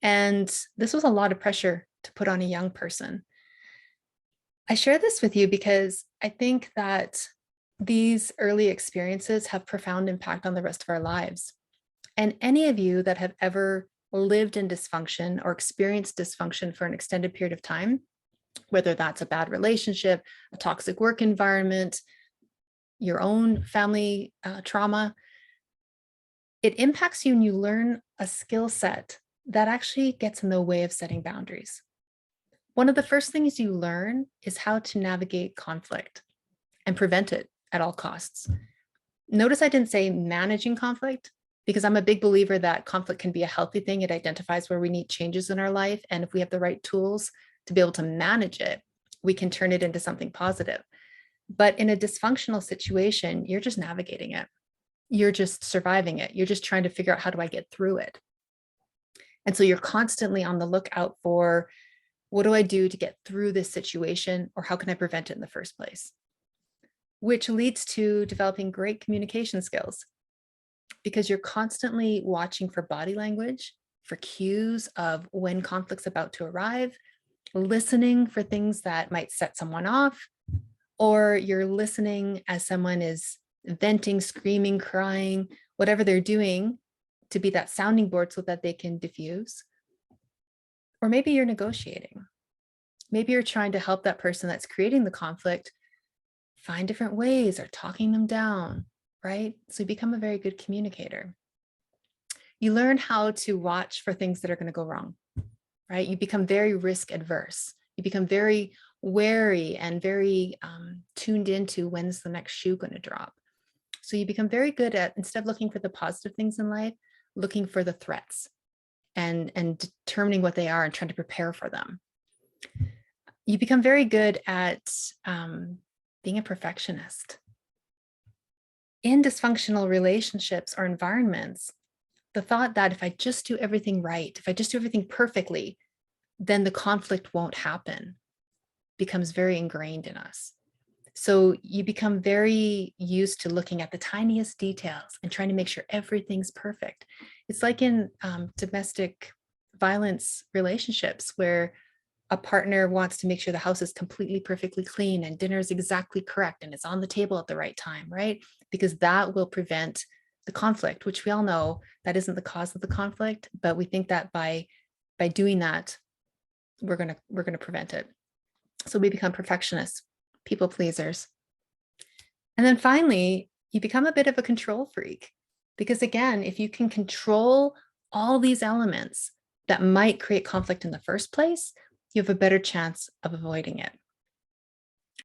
And this was a lot of pressure to put on a young person. I share this with you because I think that these early experiences have profound impact on the rest of our lives. And any of you that have ever lived in dysfunction or experienced dysfunction for an extended period of time, whether that's a bad relationship, a toxic work environment, your own family trauma, it impacts you and you learn a skill set that actually gets in the way of setting boundaries. One of the first things you learn is how to navigate conflict and prevent it at all costs. Notice I didn't say managing conflict, because I'm a big believer that conflict can be a healthy thing. It identifies where we need changes in our life. And if we have the right tools to be able to manage it, we can turn it into something positive. But in a dysfunctional situation, you're just navigating it. You're just surviving it. You're just trying to figure out, how do I get through it? And so you're constantly on the lookout for, what do I do to get through this situation? Or how can I prevent it in the first place? Which leads to developing great communication skills, because you're constantly watching for body language, for cues of when conflict's about to arrive, listening for things that might set someone off, or you're listening as someone is venting, screaming, crying, whatever they're doing, to be that sounding board so that they can diffuse. Or maybe you're negotiating. Maybe you're trying to help that person that's creating the conflict find different ways, or talking them down, right? So you become a very good communicator. You learn how to watch for things that are going to go wrong, right? You become very risk adverse. You become very wary and very tuned into, when's the next shoe going to drop. So you become very good at, instead of looking for the positive things in life, looking for the threats and determining what they are and trying to prepare for them. You become very good at being a perfectionist. In dysfunctional relationships or environments, the thought that if I just do everything right, if I just do everything perfectly, then the conflict won't happen, becomes very ingrained in us. So you become very used to looking at the tiniest details and trying to make sure everything's perfect. It's like in domestic violence relationships, where a partner wants to make sure the house is completely perfectly clean and dinner is exactly correct and it's on the table at the right time, right? Because that will prevent the conflict, which we all know that isn't the cause of the conflict, but we think that by doing that, we're gonna prevent it. So we become perfectionists, people pleasers. And then finally, you become a bit of a control freak, because again, if you can control all these elements that might create conflict in the first place, you have a better chance of avoiding it.